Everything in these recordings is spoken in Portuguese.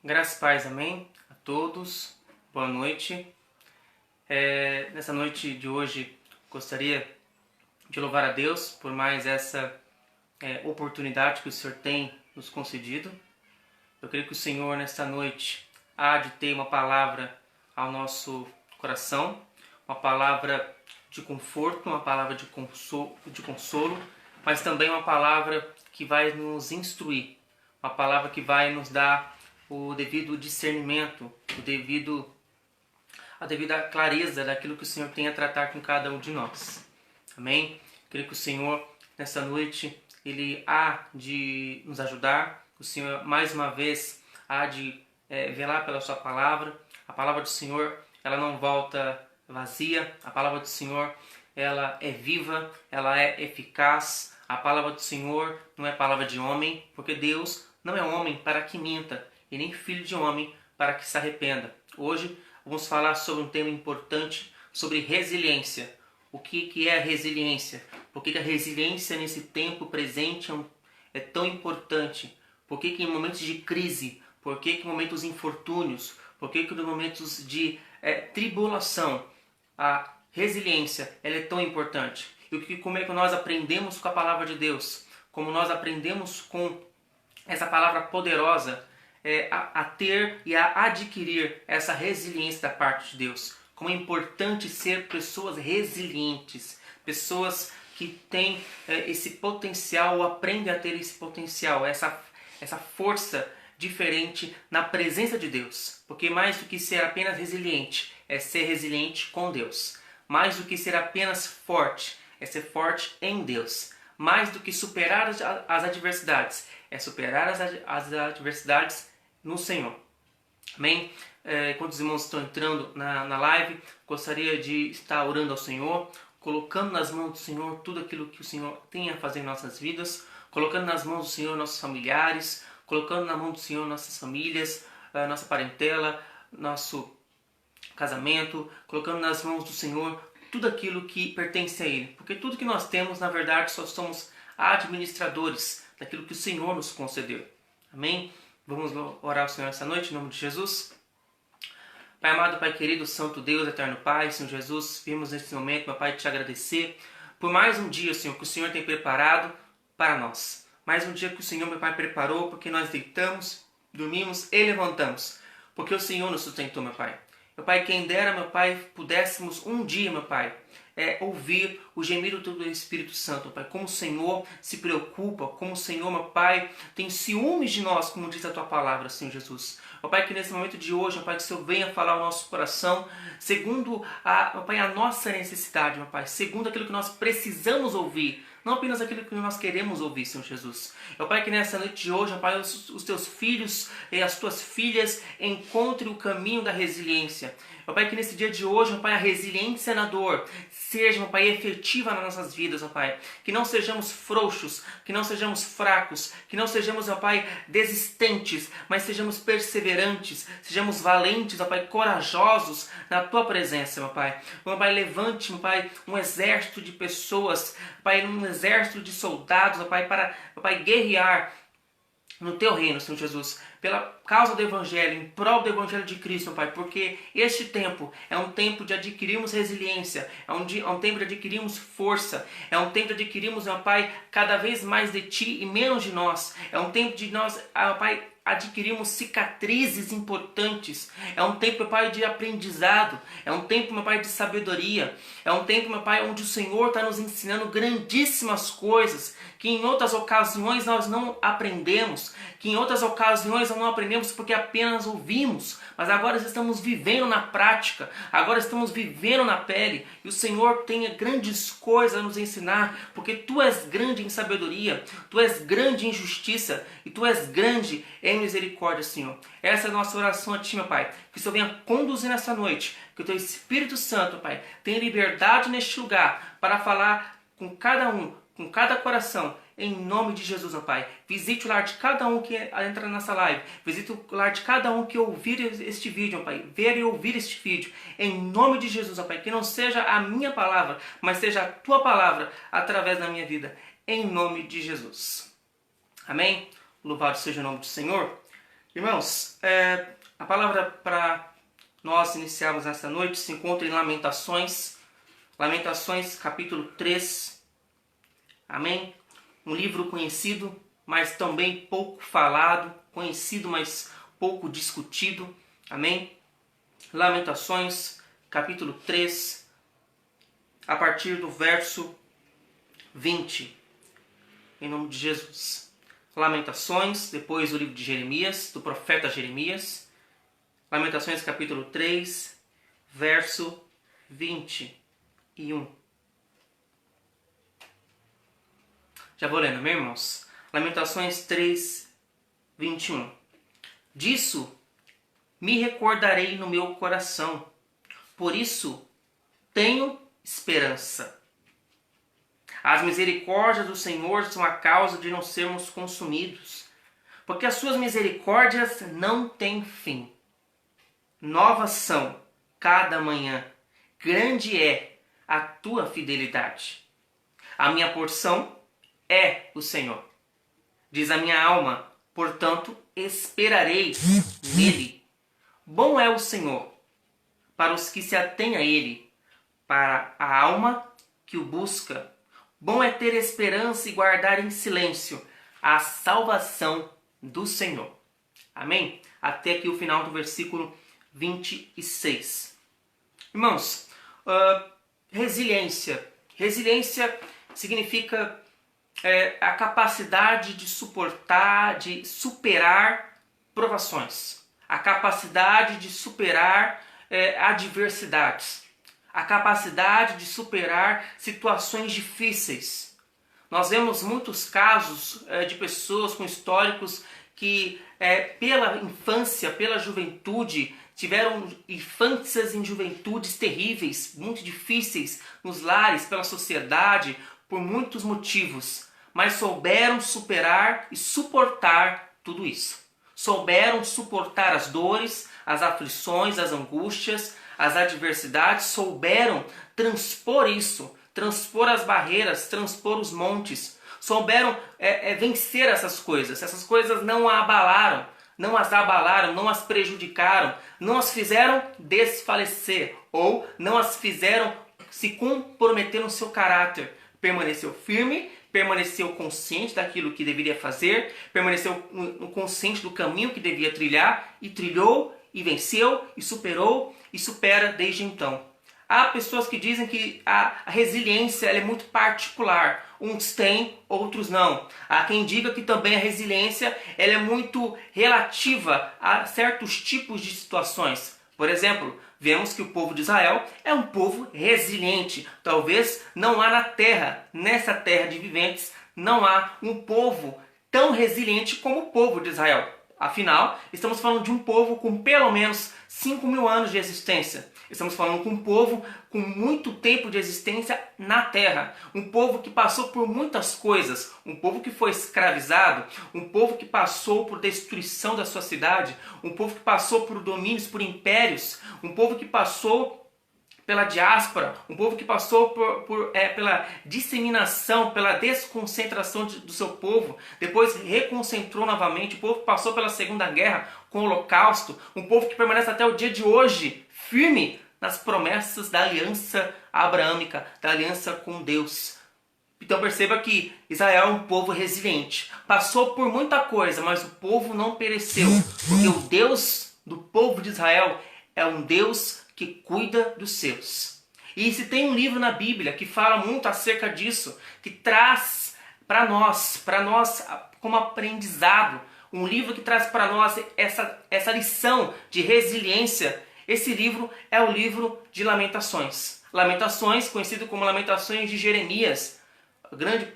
Graças e paz, amém, a todos, boa noite. Nessa noite de hoje, gostaria de louvar a Deus por mais essa oportunidade que o Senhor tem nos concedido. Eu creio que o Senhor, nesta noite, há de ter uma palavra ao nosso coração, uma palavra de conforto, uma palavra de consolo, mas também uma palavra que vai nos instruir, uma palavra que vai nos dar o devido discernimento, a devida clareza daquilo que o Senhor tem a tratar com cada um de nós. Amém? Creio que o Senhor, nessa noite, Ele há de nos ajudar. O Senhor, mais uma vez, há de velar pela sua palavra. A palavra do Senhor, ela não volta vazia. A palavra do Senhor, ela é viva, ela é eficaz. A palavra do Senhor não é palavra de homem, porque Deus não é homem para que minta, e nem filho de homem para que se arrependa. Hoje vamos falar sobre um tema importante, sobre resiliência. O que é a resiliência? Por que a resiliência nesse tempo presente é tão importante? Por que em momentos de crise, por que em momentos de infortúnios, por que nos momentos de tribulação, a resiliência ela é tão importante? E como é que nós aprendemos com a palavra de Deus? Como nós aprendemos com essa palavra poderosa a ter e a adquirir essa resiliência da parte de Deus. Como é importante ser pessoas resilientes, pessoas que têm esse potencial ou aprendem a ter esse potencial, essa força diferente na presença de Deus. Porque mais do que ser apenas resiliente, é ser resiliente com Deus. Mais do que ser apenas forte, é ser forte em Deus. Mais do que superar as adversidades, é superar as adversidades no Senhor. Amém? Quando os irmãos estão entrando na live, gostaria de estar orando ao Senhor, colocando nas mãos do Senhor tudo aquilo que o Senhor tem a fazer em nossas vidas, colocando nas mãos do Senhor nossos familiares, colocando na mão do Senhor nossas famílias, nossa parentela, nosso casamento, colocando nas mãos do Senhor tudo aquilo que pertence a Ele. Porque tudo que nós temos, na verdade, só somos administradores daquilo que o Senhor nos concedeu. Amém? Vamos orar ao Senhor essa noite, em nome de Jesus. Pai amado, Pai querido, Santo Deus, Eterno Pai, Senhor Jesus, vimos neste momento, meu Pai, te agradecer por mais um dia, Senhor, que o Senhor tem preparado para nós. Mais um dia que o Senhor, meu Pai, preparou, porque nós deitamos, dormimos e levantamos. Porque o Senhor nos sustentou, meu Pai. Meu Pai, quem dera, meu Pai, pudéssemos um dia, meu Pai, ouvir o gemido do Espírito Santo, meu Pai. Como o Senhor se preocupa, como o Senhor, meu Pai, tem ciúmes de nós, como diz a Tua palavra, Senhor Jesus. Meu Pai, que nesse momento de hoje, meu Pai, que o Senhor venha falar ao nosso coração, segundo meu Pai, a nossa necessidade, meu Pai, segundo aquilo que nós precisamos ouvir, não apenas aquilo que nós queremos ouvir, Senhor Jesus. Meu Pai, que nessa noite de hoje, meu Pai, os Teus filhos e as Tuas filhas encontrem o caminho da resiliência. Meu Pai, que nesse dia de hoje, meu Pai, a resiliência na dor seja, meu Pai, efetiva nas nossas vidas, meu Pai. Que não sejamos frouxos, que não sejamos fracos, que não sejamos, meu Pai, desistentes, mas sejamos perseverantes, sejamos valentes, meu Pai, corajosos na Tua presença, meu Pai. Meu Pai, levante, meu Pai, um exército de pessoas, Pai, um exército de soldados, meu Pai, para, meu Pai, guerrear no Teu reino, Senhor Jesus, pela causa do Evangelho, em prol do Evangelho de Cristo, meu Pai, porque este tempo é um tempo de adquirirmos resiliência, é um tempo de adquirirmos força, é um tempo de adquirirmos, meu Pai, cada vez mais de Ti e menos de nós, é um tempo de nós, meu Pai, adquirimos cicatrizes importantes. É um tempo, meu Pai, de aprendizado. É um tempo, meu Pai, de sabedoria. É um tempo, meu Pai, onde o Senhor está nos ensinando grandíssimas coisas que em outras ocasiões nós não aprendemos, que em outras ocasiões nós não aprendemos porque apenas ouvimos, mas agora estamos vivendo na prática, agora estamos vivendo na pele, e o Senhor tem grandes coisas a nos ensinar, porque Tu és grande em sabedoria, Tu és grande em justiça, e Tu és grande em misericórdia, Senhor. Essa é a nossa oração a Ti, meu Pai, que o Senhor venha conduzir nessa noite, que o Teu Espírito Santo, Pai, tenha liberdade neste lugar para falar com cada um, com cada coração, em nome de Jesus, meu Pai. Visite o lar de cada um que entra nessa live. Visite o lar de cada um que ouvir este vídeo, meu Pai. Ver e ouvir este vídeo. Em nome de Jesus, meu Pai. Que não seja a minha palavra, mas seja a Tua palavra através da minha vida. Em nome de Jesus. Amém? Louvado seja o nome do Senhor. Irmãos, a palavra para nós iniciarmos nesta noite se encontra em Lamentações, Lamentações capítulo 3, amém? Um livro conhecido, mas também pouco falado, conhecido, mas pouco discutido, amém? Lamentações capítulo 3, a partir do verso 20, em nome de Jesus. Lamentações, depois o livro de Jeremias, do profeta Jeremias. Lamentações capítulo 3, verso 21. Já vou lendo, meus irmãos. Lamentações 3, 21. Disso me recordarei no meu coração, por isso tenho esperança. As misericórdias do Senhor são a causa de não sermos consumidos, porque as suas misericórdias não têm fim. Novas são cada manhã, grande é a tua fidelidade. A minha porção é o Senhor. Diz a minha alma, portanto esperarei nele. Bom é o Senhor para os que se atêm a ele, para a alma que o busca. Bom é ter esperança e guardar em silêncio a salvação do Senhor. Amém? Até aqui o final do versículo 26. Irmãos, resiliência. Resiliência significa a capacidade de suportar, de superar provações. A capacidade de superar adversidades. A capacidade de superar situações difíceis. Nós vemos muitos casos de pessoas com históricos que, pela infância, pela juventude, tiveram infâncias em juventudes terríveis, muito difíceis nos lares, pela sociedade, por muitos motivos, mas souberam superar e suportar tudo isso. Souberam suportar as dores, as aflições, as angústias, as adversidades, souberam transpor isso, transpor as barreiras, transpor os montes, souberam vencer essas coisas não a abalaram, não as abalaram, não as prejudicaram, não as fizeram desfalecer, ou não as fizeram se comprometer no seu caráter, permaneceu firme, permaneceu consciente daquilo que deveria fazer, permaneceu consciente do caminho que devia trilhar, e trilhou, e venceu, e superou, e supera desde então. Há pessoas que dizem que a resiliência ela é muito particular. Uns têm, outros não. Há quem diga que também a resiliência ela é muito relativa a certos tipos de situações. Por exemplo, vemos que o povo de Israel é um povo resiliente. Talvez não há nessa terra de viventes, não há um povo tão resiliente como o povo de Israel. Afinal, estamos falando de um povo com pelo menos 5.000 anos de existência. Estamos falando de um povo com muito tempo de existência na terra. Um povo que passou por muitas coisas. Um povo que foi escravizado. Um povo que passou por destruição da sua cidade. Um povo que passou por domínios, por impérios. Um povo que passou pela diáspora, um povo que passou pela disseminação, pela desconcentração do seu povo, depois reconcentrou novamente, o povo que passou pela Segunda Guerra com o Holocausto, um povo que permanece até o dia de hoje firme nas promessas da aliança abraâmica, da aliança com Deus. Então perceba que Israel é um povo resiliente, passou por muita coisa, mas o povo não pereceu, porque o Deus do povo de Israel é um Deus que cuida dos seus. E se tem um livro na Bíblia que fala muito acerca disso, que traz para nós como aprendizado, um livro que traz para nós essa lição de resiliência, esse livro é o livro de Lamentações. Lamentações, conhecido como Lamentações de Jeremias.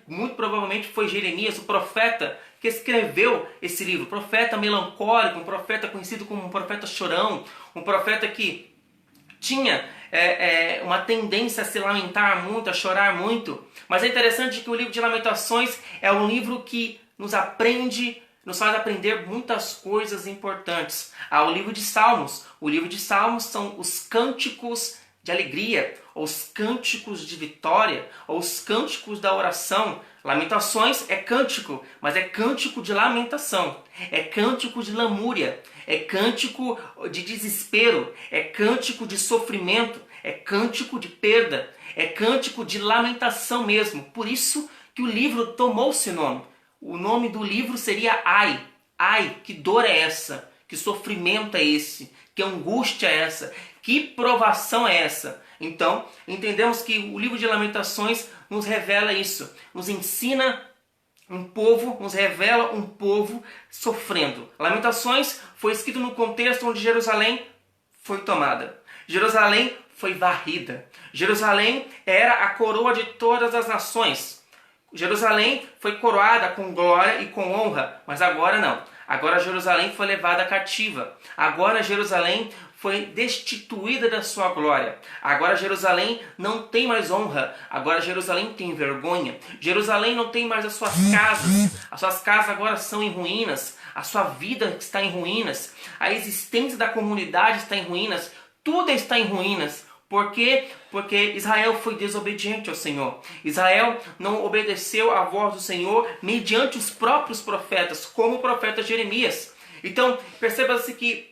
Muito provavelmente foi Jeremias, o profeta, que escreveu esse livro. Profeta melancólico, um profeta conhecido como um profeta chorão, um profeta que tinha uma tendência a se lamentar muito, a chorar muito. Mas é interessante que o livro de Lamentações é um livro que nos faz aprender muitas coisas importantes. Há o livro de Salmos. O livro de Salmos são os cânticos de alegria, ou os cânticos de vitória, ou os cânticos da oração. Lamentações é cântico, mas é cântico de lamentação, é cântico de lamúria, é cântico de desespero, é cântico de sofrimento, é cântico de perda, é cântico de lamentação mesmo. Por isso que o livro tomou esse nome. O nome do livro seria Ai. Ai, que dor é essa? Que sofrimento é esse? Que angústia é essa? Que provação é essa? Então, entendemos que o livro de Lamentações nos revela isso. Nos ensina um povo, nos revela um povo sofrendo. Lamentações foi escrito no contexto onde Jerusalém foi tomada. Jerusalém foi varrida. Jerusalém era a coroa de todas as nações. Jerusalém foi coroada com glória e com honra, mas agora não. Agora Jerusalém foi levada cativa. Agora Jerusalém foi destituída da sua glória. Agora Jerusalém não tem mais honra. Agora Jerusalém tem vergonha. Jerusalém não tem mais as suas casas. As suas casas agora são em ruínas. A sua vida está em ruínas. A existência da comunidade está em ruínas. Tudo está em ruínas. Por quê? Porque Israel foi desobediente ao Senhor. Israel não obedeceu à voz do Senhor mediante os próprios profetas, como o profeta Jeremias. Então, perceba-se que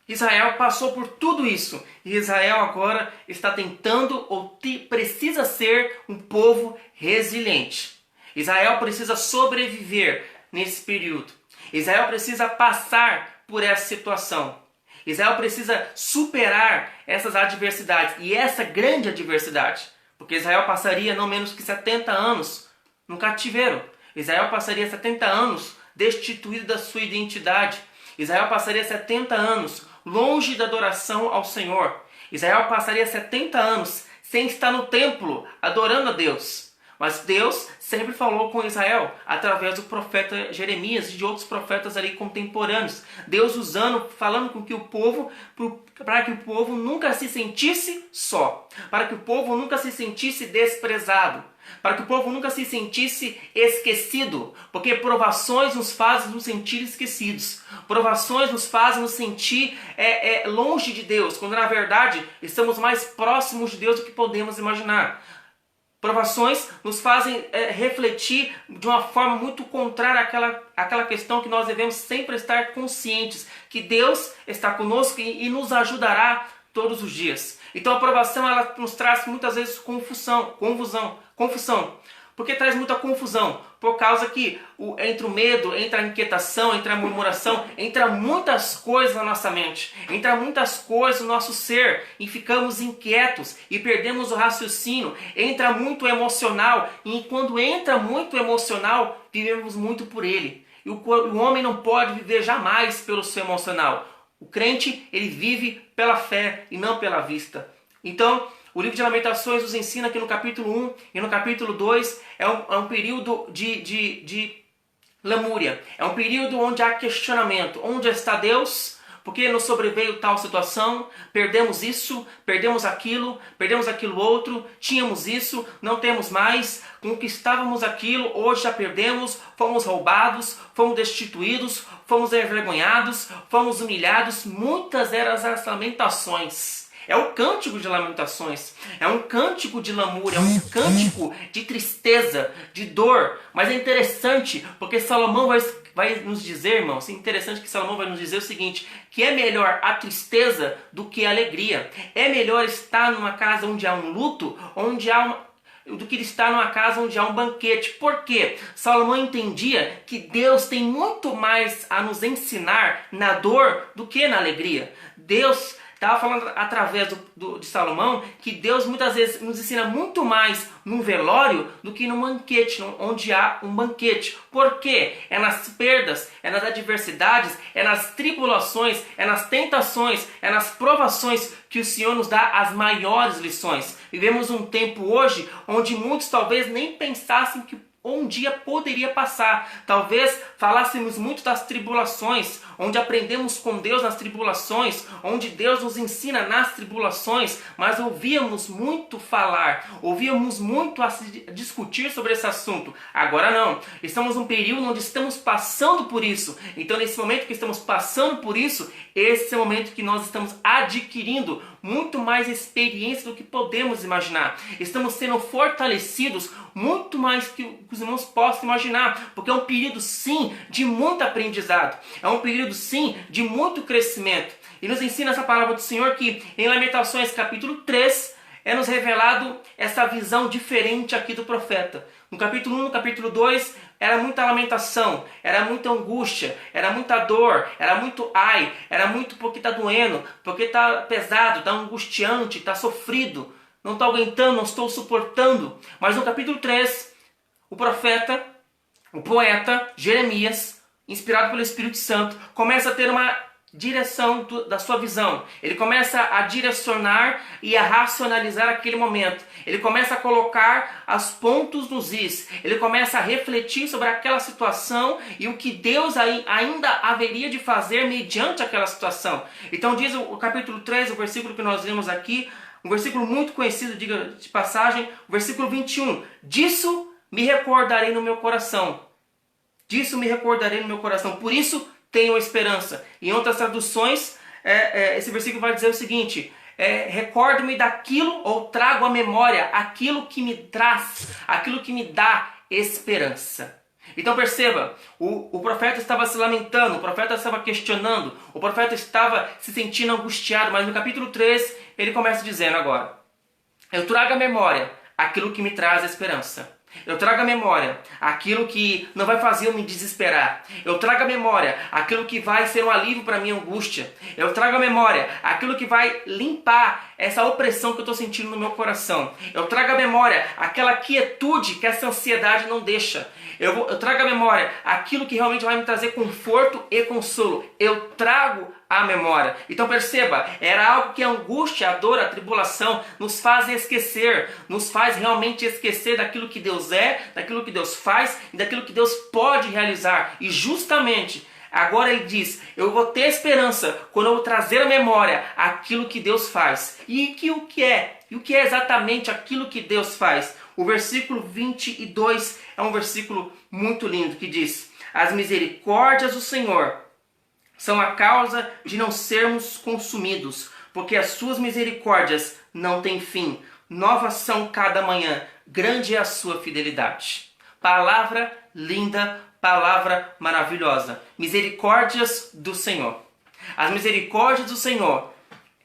Israel passou por tudo isso. E Israel agora está tentando ou precisa ser um povo resiliente. Israel precisa sobreviver nesse período. Israel precisa passar por essa situação. Israel precisa superar essas adversidades, e essa grande adversidade, porque Israel passaria não menos que 70 anos no cativeiro. Israel passaria 70 anos destituído da sua identidade. Israel passaria 70 anos longe da adoração ao Senhor. Israel passaria 70 anos sem estar no templo adorando a Deus. Mas Deus sempre falou com Israel através do profeta Jeremias e de outros profetas ali contemporâneos. Deus falando com que o povo, para que o povo nunca se sentisse só, para que o povo nunca se sentisse desprezado, para que o povo nunca se sentisse esquecido, porque provações nos fazem nos sentir esquecidos. Provações nos fazem nos sentir longe de Deus, quando na verdade estamos mais próximos de Deus do que podemos imaginar. Provações nos fazem refletir de uma forma muito contrária àquela questão que nós devemos sempre estar conscientes, que Deus está conosco e nos ajudará todos os dias. Então a provação ela nos traz muitas vezes confusão. Por que traz muita confusão? Por causa que entre o medo, entre a inquietação, entre a murmuração, entra muitas coisas na nossa mente, entra muitas coisas no nosso ser e ficamos inquietos e perdemos o raciocínio, entra muito emocional e quando entra muito emocional, vivemos muito por ele. E o homem não pode viver jamais pelo seu emocional. O crente, ele vive pela fé e não pela vista. Então, o livro de Lamentações nos ensina que no capítulo 1 e no capítulo 2 é um período de lamúria. É um período onde há questionamento. Onde está Deus? Por que nos sobreveio tal situação? Perdemos isso, perdemos aquilo outro, tínhamos isso, não temos mais, conquistávamos aquilo, hoje já perdemos, fomos roubados, fomos destituídos, fomos envergonhados, fomos humilhados. Muitas eram as lamentações. É o cântico de lamentações, é um cântico de lamúria, é um cântico de tristeza, de dor. Mas é interessante, porque Salomão vai nos dizer, irmãos, é interessante que Salomão vai nos dizer o seguinte, que é melhor a tristeza do que a alegria. É melhor estar numa casa onde há um luto, do que estar numa casa onde há um banquete. Por quê? Salomão entendia que Deus tem muito mais a nos ensinar na dor do que na alegria. Deus estava falando através de Salomão que Deus muitas vezes nos ensina muito mais num velório do que num banquete, onde há um banquete. Por quê? É nas perdas, é nas adversidades, é nas tribulações, é nas tentações, é nas provações que o Senhor nos dá as maiores lições. Vivemos um tempo hoje onde muitos talvez nem pensassem que um dia poderia passar. Talvez falássemos muito das tribulações, onde aprendemos com Deus nas tribulações, onde Deus nos ensina nas tribulações, mas ouvíamos muito falar, ouvíamos muito a discutir sobre esse assunto. Agora não, estamos num período onde estamos passando por isso. Então nesse momento que estamos passando por isso, esse é o momento que nós estamos adquirindo muito mais experiência do que podemos imaginar. Estamos sendo fortalecidos muito mais que os irmãos possam imaginar, porque é um período sim de muito aprendizado, é um período sim de muito crescimento. E nos ensina essa palavra do Senhor que em Lamentações capítulo 3 é nos revelado essa visão diferente aqui do profeta. No capítulo 1, no capítulo 2, era muita lamentação, era muita angústia, era muita dor, era muito ai, era muito porque está doendo, porque está pesado, está angustiante, está sofrido, não estou aguentando, não estou suportando. Mas no capítulo 3, o profeta, o poeta Jeremias, inspirado pelo Espírito Santo, começa a ter uma direção da sua visão. Ele começa a direcionar e a racionalizar aquele momento. Ele começa a colocar os pontos nos is. Ele começa a refletir sobre aquela situação e o que Deus ainda haveria de fazer mediante aquela situação. Então diz o capítulo 3, o versículo que nós lemos aqui, um versículo muito conhecido, diga de passagem, o versículo 21. Disso me recordarei no meu coração. Disso me recordarei no meu coração. Por isso tenho esperança. Em outras traduções, esse versículo vai dizer o seguinte: recordo-me daquilo, ou trago à memória aquilo que me traz, aquilo que me dá esperança. Então perceba, o profeta estava se lamentando, o profeta estava questionando, o profeta estava se sentindo angustiado, mas no capítulo 3 ele começa dizendo agora: eu trago à memória aquilo que me traz esperança. Eu trago à memória aquilo que não vai fazer eu me desesperar. Eu trago à memória aquilo que vai ser um alívio para a minha angústia. Eu trago à memória aquilo que vai limpar essa opressão que eu estou sentindo no meu coração. Eu trago à memória aquela quietude que essa ansiedade não deixa. Eu trago à memória aquilo que realmente vai me trazer conforto e consolo. Eu trago à memória. Então perceba, era algo que a angústia, a dor, a tribulação nos faz esquecer, nos faz realmente esquecer daquilo que Deus é, daquilo que Deus faz e daquilo que Deus pode realizar. E justamente agora ele diz: eu vou ter esperança quando eu vou trazer à memória aquilo que Deus faz. E o que é exatamente aquilo que Deus faz? O versículo 22 é um versículo muito lindo que diz: as misericórdias do Senhor são a causa de não sermos consumidos, porque as suas misericórdias não têm fim. Novas são cada manhã, grande é a sua fidelidade. Palavra linda, palavra maravilhosa. Misericórdias do Senhor. As misericórdias do Senhor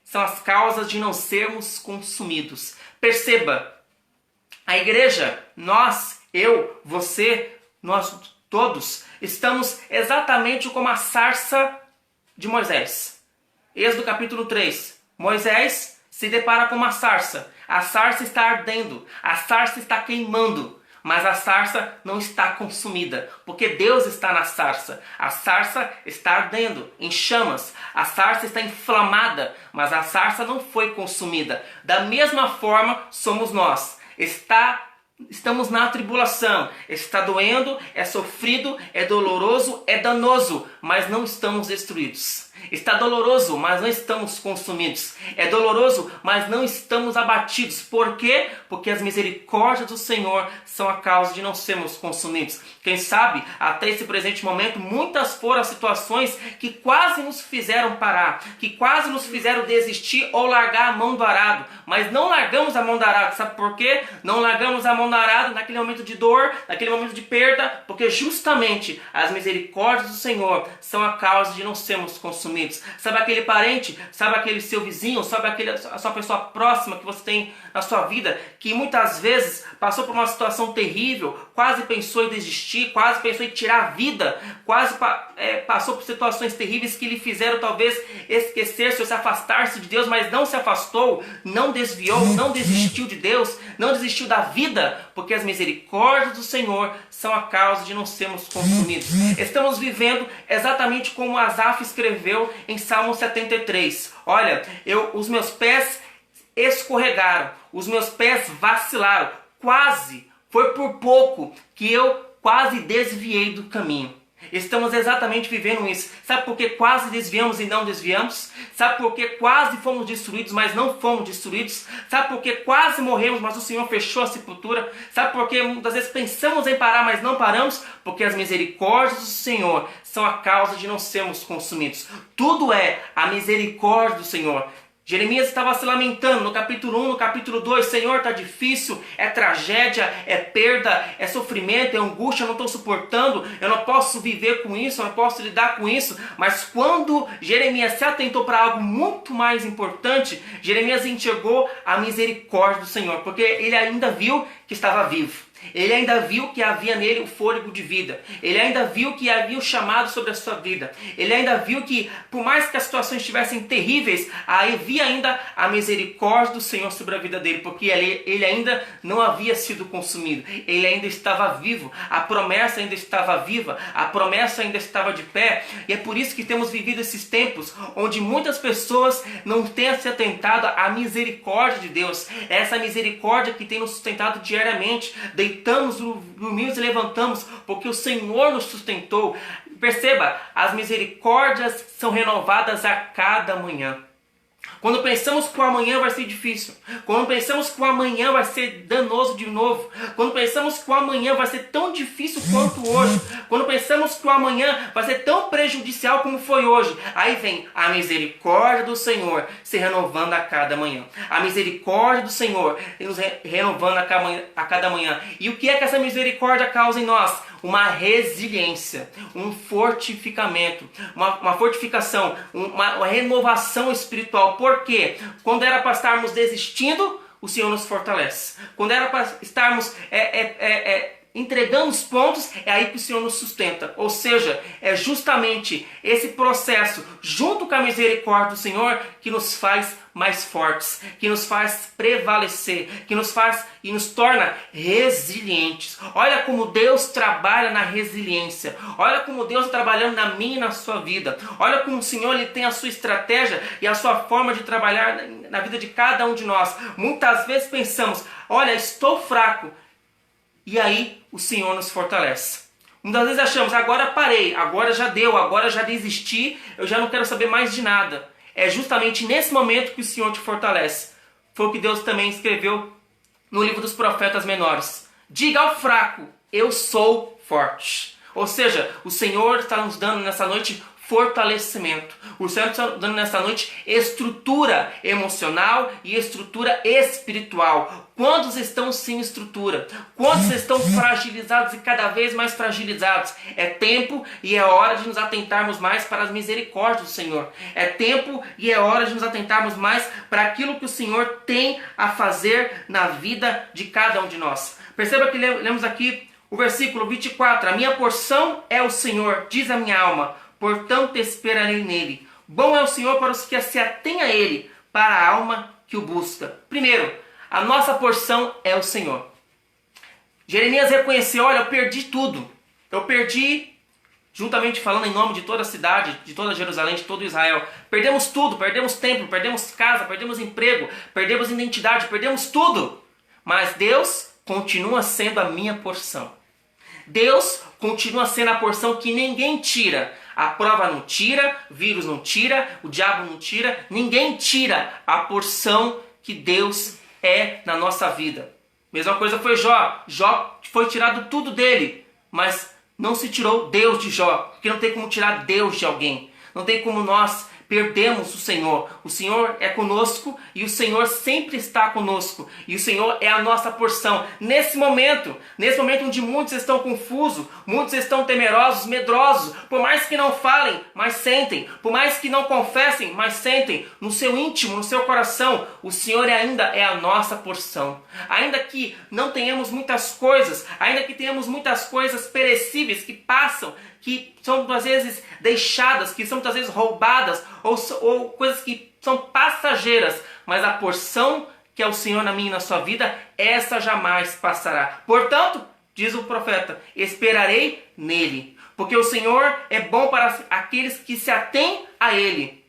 são as causas de não sermos consumidos. Perceba, a igreja, nós, eu, você, nós todos, estamos exatamente como a sarça de Moisés. Êxodo capítulo 3. Moisés se depara com uma sarça. A sarça está ardendo, a sarça está queimando, mas a sarça não está consumida, porque Deus está na sarça. A sarça está ardendo, em chamas. A sarça está inflamada, mas a sarça não foi consumida. Da mesma forma somos nós. Estamos na tribulação, está doendo, é sofrido, é doloroso, é danoso, mas não estamos destruídos. Está doloroso, mas não estamos consumidos. É doloroso, mas não estamos abatidos. Por quê? Porque as misericórdias do Senhor são a causa de não sermos consumidos. Quem sabe, até esse presente momento, muitas foram as situações que quase nos fizeram parar, que quase nos fizeram desistir ou largar a mão do arado. Mas não largamos a mão do arado. Sabe por quê? Não largamos a mão do arado naquele momento de dor, naquele momento de perda, porque justamente as misericórdias do Senhor são a causa de não sermos consumidos. Sabe aquele parente, sabe aquele seu vizinho, sabe a sua pessoa próxima que você tem na sua vida, que muitas vezes passou por uma situação terrível, quase pensou em desistir, quase pensou em tirar a vida, quase passou por situações terríveis que lhe fizeram talvez esquecer-se ou se afastar-se de Deus, mas não se afastou, não desviou, não desistiu de Deus, não desistiu da vida, porque as misericórdias do Senhor são a causa de não sermos consumidos. Estamos vivendo exatamente como Asaf escreveu em Salmo 73. Olha, os meus pés escorregaram, os meus pés vacilaram, foi por pouco que eu quase desviei do caminho. Estamos exatamente vivendo isso. Sabe por que quase desviamos e não desviamos? Sabe por que quase fomos destruídos, mas não fomos destruídos? Sabe por que quase morremos, mas o Senhor fechou a sepultura? Sabe por que muitas vezes pensamos em parar, mas não paramos? Porque as misericórdias do Senhor são a causa de não sermos consumidos. Tudo é a misericórdia do Senhor. Jeremias estava se lamentando no capítulo 1, no capítulo 2, Senhor, está difícil, é tragédia, é perda, é sofrimento, é angústia, eu não estou suportando, eu não posso viver com isso, eu não posso lidar com isso. Mas quando Jeremias se atentou para algo muito mais importante, Jeremias enxergou a misericórdia do Senhor, porque ele ainda viu que estava vivo. Ele ainda viu que havia nele o fôlego de vida. Ele ainda viu que havia o chamado sobre a sua vida. Ele ainda viu que, por mais que as situações estivessem terríveis, havia ainda a misericórdia do Senhor sobre a vida dele, porque ele ainda não havia sido consumido. Ele ainda estava vivo. A promessa ainda estava viva. A promessa ainda estava de pé. E é por isso que temos vivido esses tempos onde muitas pessoas não têm se atentado à misericórdia de Deus. Essa misericórdia que tem nos sustentado diariamente. Deitamos, dormimos e levantamos, porque o Senhor nos sustentou. Perceba, as misericórdias são renovadas a cada manhã. Quando pensamos que o amanhã vai ser difícil, quando pensamos que o amanhã vai ser danoso de novo, quando pensamos que o amanhã vai ser tão difícil quanto hoje, quando pensamos que o amanhã vai ser tão prejudicial como foi hoje, aí vem a misericórdia do Senhor se renovando a cada manhã. A misericórdia do Senhor nos renovando a cada manhã. E o que é que essa misericórdia causa em nós? Uma resiliência, um fortificamento, uma fortificação, uma renovação espiritual. Por quê? Quando era para estarmos desistindo, o Senhor nos fortalece. Quando era para estarmos entregando os pontos, é aí que o Senhor nos sustenta. Ou seja, é justamente esse processo, junto com a misericórdia do Senhor, que nos faz mais fortes, que nos faz prevalecer, que nos faz e nos torna resilientes. Olha como Deus trabalha na resiliência. Olha como Deus está trabalhando na minha e na sua vida. Olha como o Senhor ele tem a sua estratégia e a sua forma de trabalhar na vida de cada um de nós. Muitas vezes pensamos, olha, estou fraco. E aí o Senhor nos fortalece. Muitas vezes achamos, agora parei, agora já deu, agora já desisti, eu já não quero saber mais de nada. É justamente nesse momento que o Senhor te fortalece. Foi o que Deus também escreveu no livro dos profetas menores. Diga ao fraco, eu sou forte. Ou seja, o Senhor está nos dando nessa noite fortalecimento. O Senhor está dando nessa noite estrutura emocional e estrutura espiritual. Quantos estão sem estrutura? Quantos estão fragilizados e cada vez mais fragilizados? É tempo e é hora de nos atentarmos mais para as misericórdias do Senhor. É tempo e é hora de nos atentarmos mais para aquilo que o Senhor tem a fazer na vida de cada um de nós. Perceba que lemos aqui o versículo 24. A minha porção é o Senhor, diz a minha alma, portanto esperarei nele. Bom é o Senhor para os que se atêm a ele, para a alma que o busca. Primeiro, a nossa porção é o Senhor. Jeremias reconheceu, olha, eu perdi tudo. Eu perdi, juntamente falando em nome de toda a cidade, de toda Jerusalém, de todo Israel. Perdemos tudo, perdemos templo, perdemos casa, perdemos emprego, perdemos identidade, perdemos tudo. Mas Deus continua sendo a minha porção. Deus continua sendo a porção que ninguém tira. A prova não tira, vírus não tira, o diabo não tira, ninguém tira a porção que Deus é na nossa vida. Mesma coisa foi Jó. Jó foi tirado tudo dele, mas não se tirou Deus de Jó, porque não tem como tirar Deus de alguém. Não tem como nós perdemos o Senhor. O Senhor é conosco e o Senhor sempre está conosco. E o Senhor é a nossa porção. Nesse momento onde muitos estão confusos, muitos estão temerosos, medrosos, por mais que não falem, mas sentem. Por mais que não confessem, mas sentem. No seu íntimo, no seu coração, o Senhor ainda é a nossa porção. Ainda que não tenhamos muitas coisas, ainda que tenhamos muitas coisas perecíveis que passam, que são muitas vezes deixadas, que são muitas vezes roubadas, ou coisas que são passageiras, mas a porção que é o Senhor na minha e na sua vida, essa jamais passará. Portanto, diz o profeta, esperarei nele, porque o Senhor é bom para aqueles que se atêm a ele,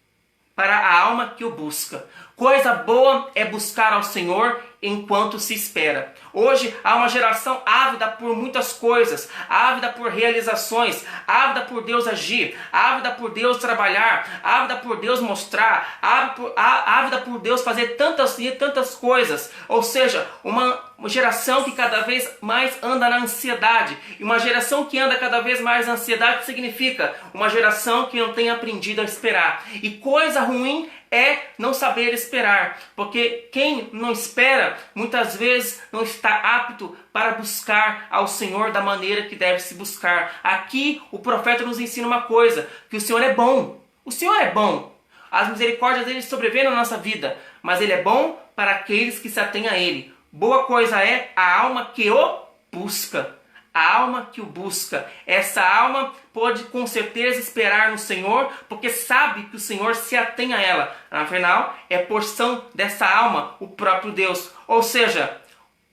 para a alma que o busca. Coisa boa é buscar ao Senhor enquanto se espera. Hoje há uma geração ávida por muitas coisas, ávida por realizações, ávida por Deus agir, ávida por Deus trabalhar, ávida por Deus mostrar, ávida por Deus fazer tantas coisas. Ou seja, uma geração que cada vez mais anda na ansiedade. E uma geração que anda cada vez mais na ansiedade significa uma geração que não tem aprendido a esperar. E coisa ruim é não saber esperar, porque quem não espera, muitas vezes não está apto para buscar ao Senhor da maneira que deve se buscar. Aqui o profeta nos ensina uma coisa, que o Senhor é bom. O Senhor é bom. As misericórdias dele sobrevêm na nossa vida, mas ele é bom para aqueles que se atêm a ele. Boa coisa é a alma que o busca. A alma que o busca. Essa alma pode com certeza esperar no Senhor, porque sabe que o Senhor se atém a ela. Afinal, é porção dessa alma o próprio Deus. Ou seja,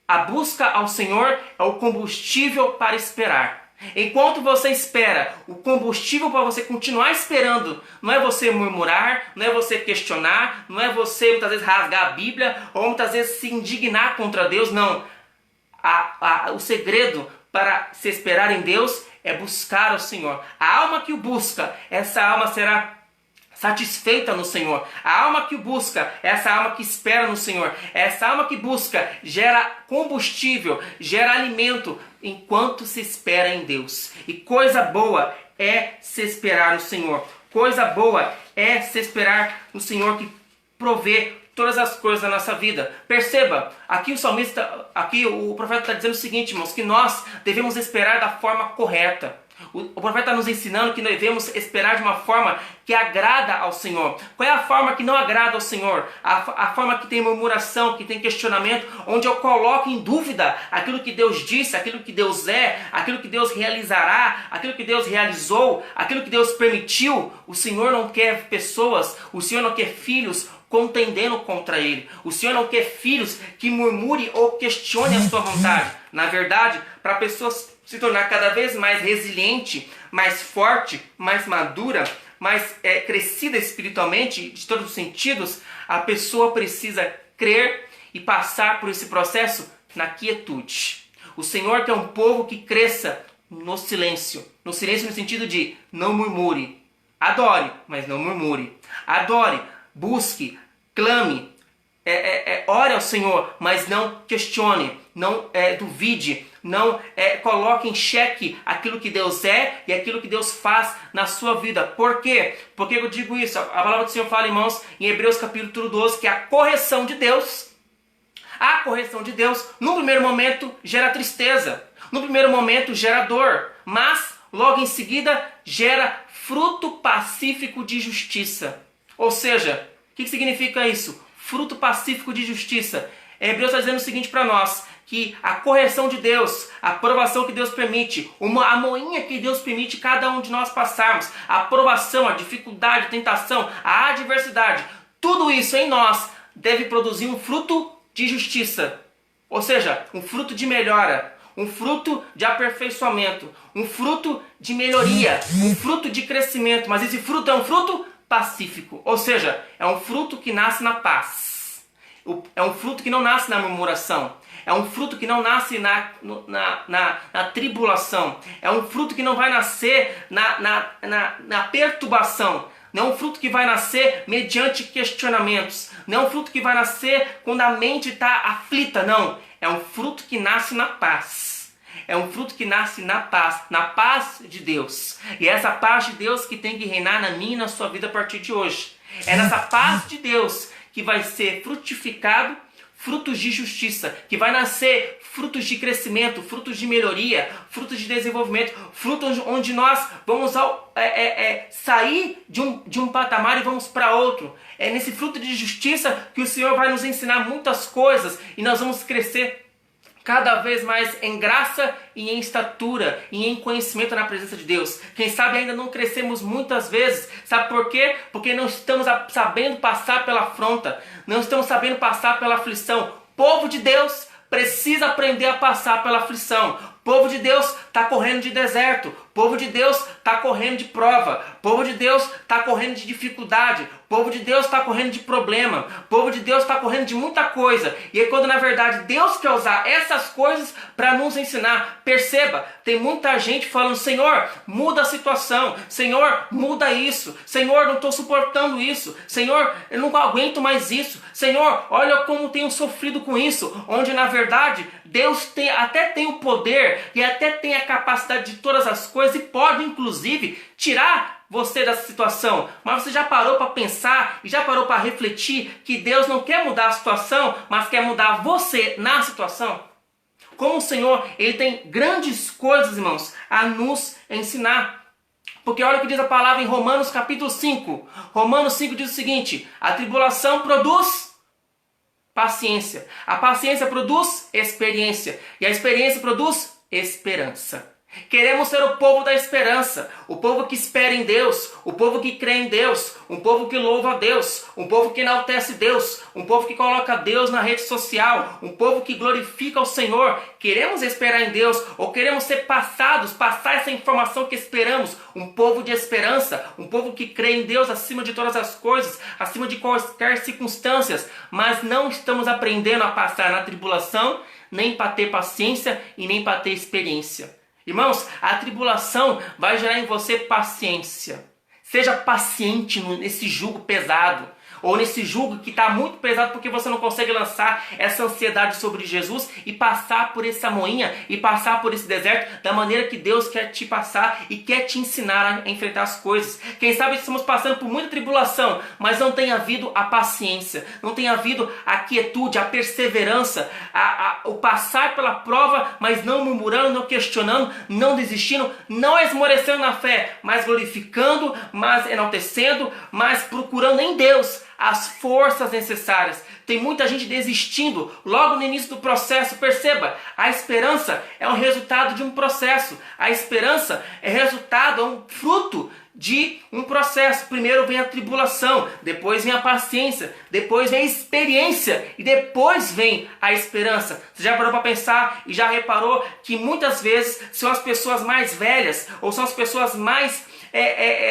a busca ao Senhor é o combustível para esperar. Enquanto você espera, o combustível para você continuar esperando não é você murmurar, não é você questionar, não é você muitas vezes rasgar a Bíblia ou muitas vezes se indignar contra Deus, não. O segredo para se esperar em Deus é buscar o Senhor. A alma que o busca, essa alma será satisfeita no Senhor. A alma que o busca, essa alma que espera no Senhor. Essa alma que busca gera combustível, gera alimento enquanto se espera em Deus. E coisa boa é se esperar no Senhor. Coisa boa é se esperar no Senhor que provê todas as coisas da nossa vida. Perceba, aqui o profeta está dizendo o seguinte, irmãos, que nós devemos esperar da forma correta. O profeta está nos ensinando que nós devemos esperar de uma forma que agrada ao Senhor. Qual é a forma que não agrada ao Senhor? A forma que tem murmuração, que tem questionamento, onde eu coloco em dúvida aquilo que Deus disse, aquilo que Deus é, aquilo que Deus realizará, aquilo que Deus realizou, aquilo que Deus permitiu. O Senhor não quer pessoas, o Senhor não quer filhos contendendo contra Ele. O Senhor não quer filhos que murmure ou questione a sua vontade. Na verdade, para a pessoa se tornar cada vez mais resiliente, mais forte, mais madura, mais crescida espiritualmente, de todos os sentidos, a pessoa precisa crer e passar por esse processo na quietude. O Senhor quer um povo que cresça no silêncio. No silêncio no sentido de não murmure. Adore, mas não murmure. Adore, busque, clame, ore ao Senhor, mas não questione, não duvide, não coloque em xeque aquilo que Deus é e aquilo que Deus faz na sua vida. Por quê? Por que eu digo isso? A palavra do Senhor fala, irmãos, em Hebreus capítulo 12, que a correção de Deus, no primeiro momento, gera tristeza. No primeiro momento, gera dor. Mas, logo em seguida, gera fruto pacífico de justiça. Ou seja, o que significa isso? Fruto pacífico de justiça. Hebreus está dizendo o seguinte para nós, que a correção de Deus, a provação que Deus permite, a moinha que Deus permite cada um de nós passarmos, a provação, a dificuldade, a tentação, a adversidade, tudo isso em nós deve produzir um fruto de justiça. Ou seja, um fruto de melhora, um fruto de aperfeiçoamento, um fruto de melhoria, um fruto de crescimento. Mas esse fruto é um fruto pacífico, ou seja, é um fruto que nasce na paz. É um fruto que não nasce na murmuração. É um fruto que não nasce na tribulação. É um fruto que não vai nascer na perturbação. Não é um fruto que vai nascer mediante questionamentos. Não é um fruto que vai nascer quando a mente está aflita, não. É um fruto que nasce na paz. É um fruto que nasce na paz de Deus. E é essa paz de Deus que tem que reinar na minha e na sua vida a partir de hoje. É nessa paz de Deus que vai ser frutificado frutos de justiça, que vai nascer frutos de crescimento, frutos de melhoria, frutos de desenvolvimento, frutos onde nós vamos sair de um patamar e vamos para outro. É nesse fruto de justiça que o Senhor vai nos ensinar muitas coisas e nós vamos crescer cada vez mais em graça e em estatura e em conhecimento na presença de Deus. Quem sabe ainda não crescemos muitas vezes. Sabe por quê? Porque não estamos sabendo passar pela afronta. Não estamos sabendo passar pela aflição. O povo de Deus precisa aprender a passar pela aflição. O povo de Deus está correndo de deserto. O povo de Deus está correndo de prova. O povo de Deus está correndo de dificuldade. O povo de Deus está correndo de problema. O povo de Deus está correndo de muita coisa. E é quando na verdade Deus quer usar essas coisas para nos ensinar. Perceba, tem muita gente falando, Senhor, muda a situação. Senhor, muda isso. Senhor, não estou suportando isso. Senhor, eu não aguento mais isso. Senhor, olha como tenho sofrido com isso. Onde na verdade Deus até tem o poder e até tem a capacidade de todas as coisas e pode, inclusive, tirar você dessa situação. Mas você já parou para pensar e já parou para refletir que Deus não quer mudar a situação, mas quer mudar você na situação? Como o Senhor, Ele tem grandes coisas, irmãos, a nos ensinar. Porque olha o que diz a palavra em Romanos capítulo 5. Romanos 5 diz o seguinte: a tribulação produz paciência. A paciência produz experiência. E a experiência produz esperança. Queremos ser o povo da esperança, o povo que espera em Deus, o povo que crê em Deus, um povo que louva a Deus, um povo que enaltece Deus, um povo que coloca Deus na rede social, um povo que glorifica o Senhor. Queremos esperar em Deus ou queremos ser passar essa informação que esperamos, um povo de esperança, um povo que crê em Deus acima de todas as coisas, acima de quaisquer circunstâncias, mas não estamos aprendendo a passar na tribulação, nem para ter paciência e nem para ter experiência. Irmãos, a tribulação vai gerar em você paciência. Seja paciente nesse jugo pesado. Ou nesse jugo que está muito pesado porque você não consegue lançar essa ansiedade sobre Jesus e passar por essa moinha e passar por esse deserto da maneira que Deus quer te passar e quer te ensinar a enfrentar as coisas. Quem sabe estamos passando por muita tribulação, mas não tem havido a paciência, não tem havido a quietude, a perseverança, o passar pela prova, mas não murmurando, não questionando, não desistindo, não esmorecendo na fé, mas glorificando, mas enaltecendo, mas procurando em Deus as forças necessárias. Tem muita gente desistindo logo no início do processo. Perceba, a esperança é um resultado de um processo. A esperança é resultado, é um fruto de um processo. Primeiro vem a tribulação, depois vem a paciência, depois vem a experiência e depois vem a esperança. Você já parou para pensar e já reparou que muitas vezes são as pessoas mais velhas ou são as pessoas mais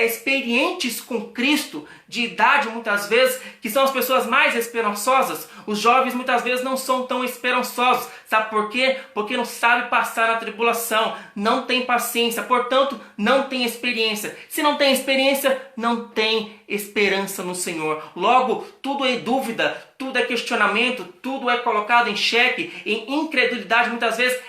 experientes com Cristo, de idade muitas vezes, que são as pessoas mais esperançosas? Os jovens muitas vezes não são tão esperançosos. Sabe por quê? Porque não sabe passar na tribulação, não tem paciência, portanto não tem experiência. Se não tem experiência, não tem esperança no Senhor. Logo, tudo é dúvida, tudo é questionamento, tudo é colocado em xeque, em incredulidade muitas vezes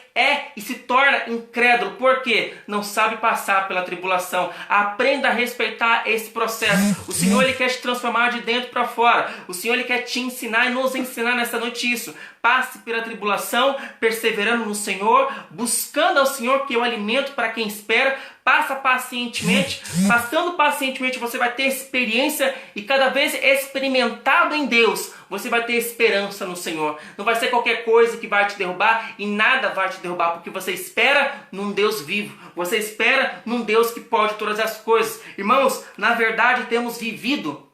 e se torna incrédulo. Por quê? Não sabe passar pela tribulação. Aprenda a respeitar esse processo. O Senhor, Ele quer te transformar de dentro para fora. O Senhor, Ele quer te ensinar e nos ensinar nessa noite isso. Passe pela tribulação, perseverando no Senhor, buscando ao Senhor, que é o alimento para quem espera. Passa pacientemente. Passando pacientemente, você vai ter experiência e cada vez experimentado em Deus, você vai ter esperança no Senhor. Não vai ser qualquer coisa que vai te derrubar e nada vai te derrubar, porque você espera num Deus vivo. Você espera num Deus que pode todas as coisas. Irmãos, na verdade temos vivido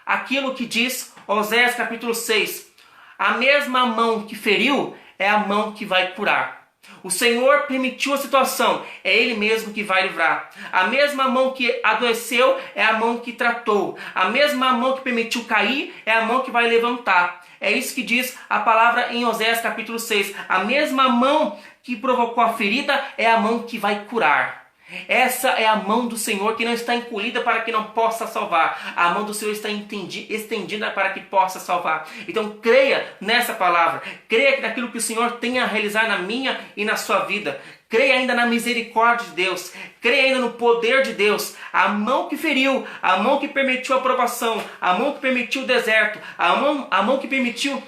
aquilo que diz Oséias capítulo 6. A mesma mão que feriu é a mão que vai curar. O Senhor permitiu a situação, é Ele mesmo que vai livrar. A mesma mão que adoeceu é a mão que tratou. A mesma mão que permitiu cair é a mão que vai levantar. É isso que diz a palavra em Oséias capítulo 6. A mesma mão que provocou a ferida é a mão que vai curar. Essa é a mão do Senhor que não está encolhida para que não possa salvar. A mão do Senhor está estendida para que possa salvar. Então creia nessa palavra. Creia naquilo que o Senhor tem a realizar na minha e na sua vida. Creia ainda na misericórdia de Deus. Creia ainda no poder de Deus. A mão que feriu, a mão que permitiu a provação, a mão que permitiu o deserto, a mão que permitiu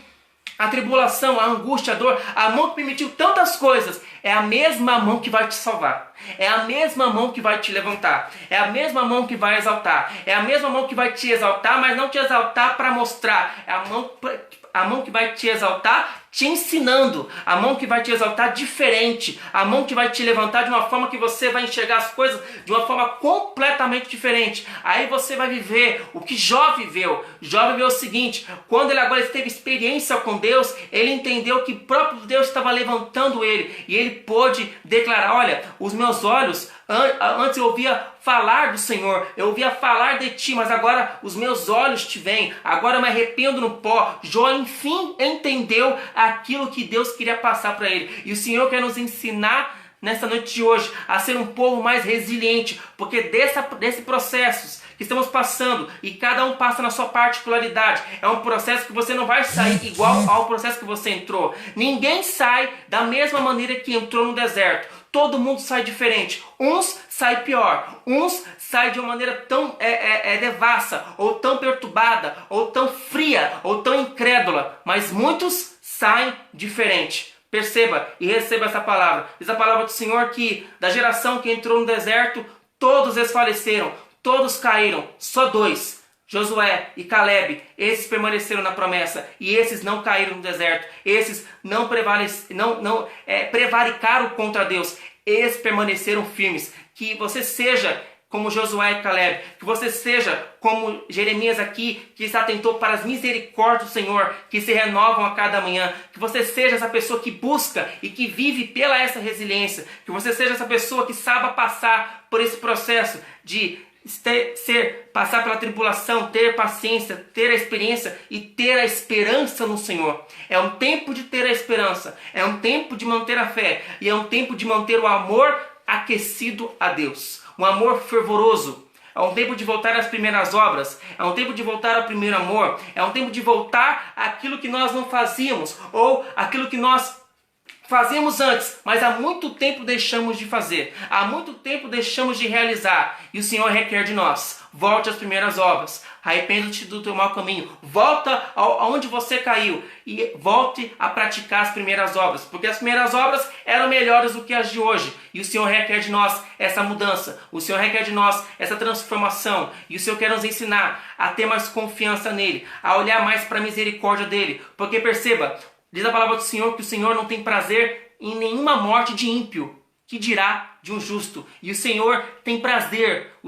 a tribulação, a angústia, a dor, a mão que permitiu tantas coisas, é a mesma mão que vai te salvar. É a mesma mão que vai te levantar. É a mesma mão que vai exaltar. É a mesma mão que vai te exaltar, mas não te exaltar para mostrar. É a mão que vai te exaltar te ensinando. A mão que vai te exaltar diferente. A mão que vai te levantar de uma forma que você vai enxergar as coisas de uma forma completamente diferente. Aí você vai viver o que Jó viveu. Jó viveu o seguinte: quando ele agora teve experiência com Deus, ele entendeu que o próprio Deus estava levantando ele. E ele pôde declarar: olha, os meus olhos, antes eu ouvia falar do Senhor, eu ouvia falar de ti, mas agora os meus olhos te veem, agora eu me arrependo no pó. Jó enfim entendeu aquilo que Deus queria passar para ele. E o Senhor quer nos ensinar nessa noite de hoje a ser um povo mais resiliente, porque desses processos que estamos passando e cada um passa na sua particularidade. É um processo que você não vai sair igual ao processo que você entrou. Ninguém sai da mesma maneira que entrou no deserto. Todo mundo sai diferente. Uns saem pior. Uns saem de uma maneira tão devassa, ou tão perturbada, ou tão fria, ou tão incrédula. Mas muitos saem diferente. Perceba e receba essa palavra. Diz a palavra do Senhor que da geração que entrou no deserto, todos desfaleceram, todos caíram, só 2. Josué e Caleb, esses permaneceram na promessa e esses não caíram no deserto, esses não prevaricaram contra Deus, esses permaneceram firmes. Que você seja como Josué e Caleb, que você seja como Jeremias aqui, que se atentou para as misericórdias do Senhor, que se renovam a cada manhã, que você seja essa pessoa que busca e que vive pela essa resiliência, que você seja essa pessoa que saiba passar por esse processo de passar pela tribulação, ter paciência, ter a experiência e ter a esperança no Senhor. É um tempo de ter a esperança, é um tempo de manter a fé e é um tempo de manter o amor aquecido a Deus, um amor fervoroso. É um tempo de voltar às primeiras obras, é um tempo de voltar ao primeiro amor, é um tempo de voltar àquilo que nós não fazíamos ou aquilo que nós fazíamos antes, mas há muito tempo deixamos de fazer, há muito tempo deixamos de realizar, e o Senhor requer de nós: volte às primeiras obras, arrependa-te do teu mau caminho, volta aonde você caiu e volte a praticar as primeiras obras, porque as primeiras obras eram melhores do que as de hoje, e o Senhor requer de nós essa mudança, o Senhor requer de nós essa transformação, e o Senhor quer nos ensinar a ter mais confiança nele, a olhar mais para a misericórdia dele, porque perceba, diz a palavra do Senhor que o Senhor não tem prazer em nenhuma morte de ímpio, que dirá de um justo. E o Senhor tem prazer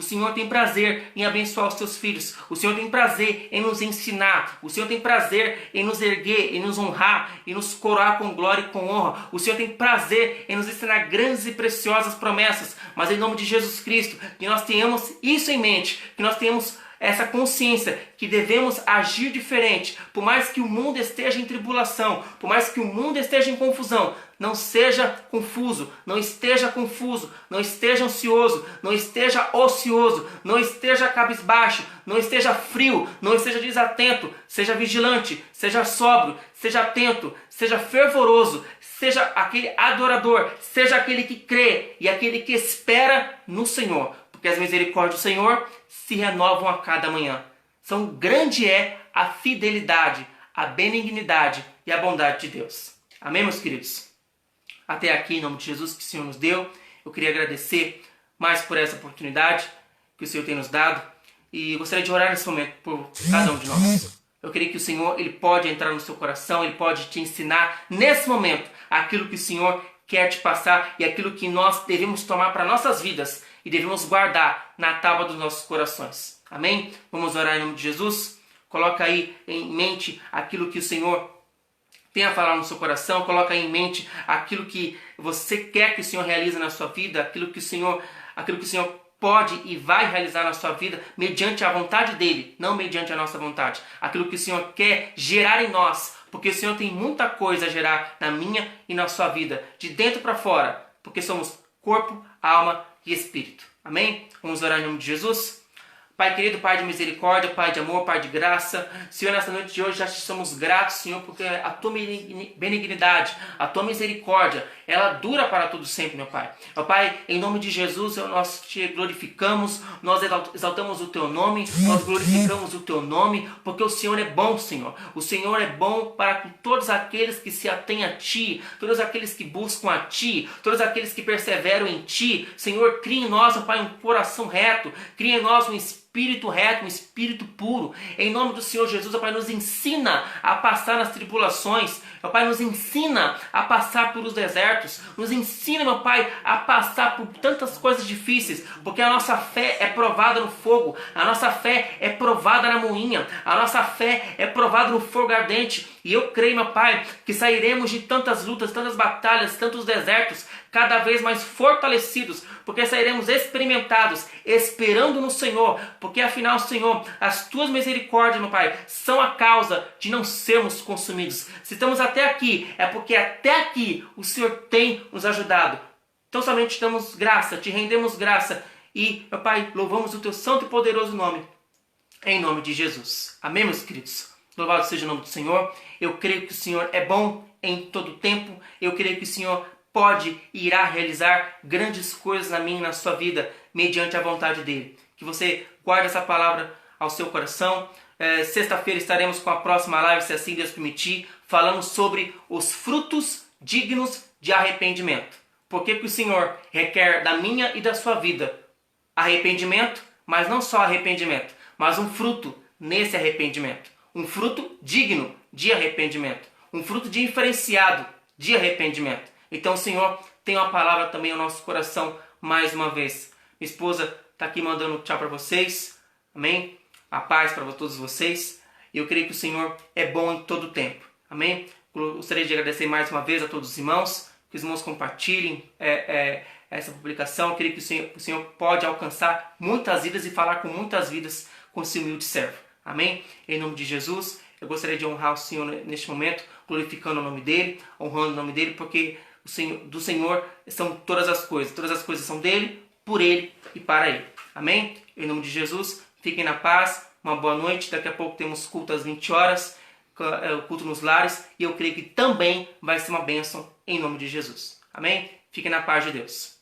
em abençoar os seus filhos. O Senhor tem prazer em nos ensinar. O Senhor tem prazer em nos erguer, em nos honrar, em nos coroar com glória e com honra. O Senhor tem prazer em nos ensinar grandes e preciosas promessas. Mas em nome de Jesus Cristo, que nós tenhamos isso em mente, que nós tenhamos essa consciência que devemos agir diferente, por mais que o mundo esteja em tribulação, por mais que o mundo esteja em confusão, não seja confuso, não esteja confuso, não esteja ansioso, não esteja ocioso, não esteja cabisbaixo, não esteja frio, não esteja desatento, seja vigilante, seja sóbrio, seja atento, seja fervoroso, seja aquele adorador, seja aquele que crê e aquele que espera no Senhor. Porque as misericórdias do Senhor se renovam a cada manhã. Grande é a fidelidade, a benignidade e a bondade de Deus. Amém, meus queridos? Até aqui, em nome de Jesus, que o Senhor nos deu. Eu queria agradecer mais por essa oportunidade que o Senhor tem nos dado. E gostaria de orar nesse momento por cada um de nós. Eu creio que o Senhor, Ele pode entrar no seu coração, Ele pode te ensinar nesse momento aquilo que o Senhor quer te passar e aquilo que nós devemos tomar para nossas vidas e devemos guardar na tábua dos nossos corações. Amém? Vamos orar em nome de Jesus? Coloca aí em mente aquilo que o Senhor tem a falar no seu coração. Coloca aí em mente aquilo que você quer que o Senhor realize na sua vida, aquilo que o Senhor pode e vai realizar na sua vida mediante a vontade dEle, não mediante a nossa vontade. Aquilo que o Senhor quer gerar em nós, porque o Senhor tem muita coisa a gerar na minha e na sua vida, de dentro para fora, porque somos corpo, alma e espírito. Amém? Vamos orar em nome de Jesus? Pai querido, Pai de misericórdia, Pai de amor, Pai de graça, Senhor, nessa noite de hoje já te somos gratos, Senhor, porque a Tua benignidade, a Tua misericórdia, ela dura para todo sempre, meu Pai. Meu Pai, em nome de Jesus, nós te glorificamos, nós exaltamos o Teu nome, nós glorificamos o Teu nome, porque o Senhor é bom, Senhor. O Senhor é bom para todos aqueles que se atêm a Ti, todos aqueles que buscam a Ti, todos aqueles que perseveram em Ti. Senhor, cria em nós, meu Pai, um coração reto, cria em nós um espírito reto, um espírito puro. Em nome do Senhor Jesus, ó Pai, nos ensina a passar nas tribulações. Ó Pai, nos ensina a passar pelos desertos. Nos ensina, meu Pai, a passar por tantas coisas difíceis, porque a nossa fé é provada no fogo, a nossa fé é provada na moinha, a nossa fé é provada no fogo ardente. E eu creio, meu Pai, que sairemos de tantas lutas, tantas batalhas, tantos desertos, cada vez mais fortalecidos, porque sairemos experimentados, esperando no Senhor, porque afinal, Senhor, as Tuas misericórdias, meu Pai, são a causa de não sermos consumidos. Se estamos até aqui, é porque até aqui o Senhor tem nos ajudado. Então somente te damos graça, te rendemos graça E, meu Pai, louvamos o teu santo e poderoso nome, em nome de Jesus. Amém, meus queridos? Louvado seja o nome do Senhor. Eu creio que o Senhor é bom em todo tempo. Eu creio que o Senhor pode e irá realizar grandes coisas na minha e na sua vida, mediante a vontade dEle. Que você guarde essa palavra ao seu coração. Sexta-feira estaremos com a próxima live, se assim Deus permitir, falando sobre os frutos dignos de arrependimento. Por que o Senhor requer da minha e da sua vida arrependimento, mas não só arrependimento, mas um fruto nesse arrependimento. Um fruto digno de arrependimento. Um fruto diferenciado de arrependimento. Então o Senhor tem uma palavra também ao nosso coração mais uma vez. Minha esposa está aqui mandando um tchau para vocês. Amém? A paz para todos vocês. E eu creio que o Senhor é bom em todo o tempo. Amém? Gostaria de agradecer mais uma vez a todos os irmãos. Que os irmãos compartilhem essa publicação. Eu creio que o Senhor pode alcançar muitas vidas e falar com muitas vidas com esse humilde servo. Amém? Em nome de Jesus, eu gostaria de honrar o Senhor neste momento, glorificando o nome dEle, honrando o nome dEle, porque do Senhor são todas as coisas são dEle, por Ele e para Ele. Amém? Em nome de Jesus, fiquem na paz, uma boa noite. Daqui a pouco temos culto às 20 horas, culto nos lares, e eu creio que também vai ser uma bênção em nome de Jesus. Amém? Fiquem na paz de Deus.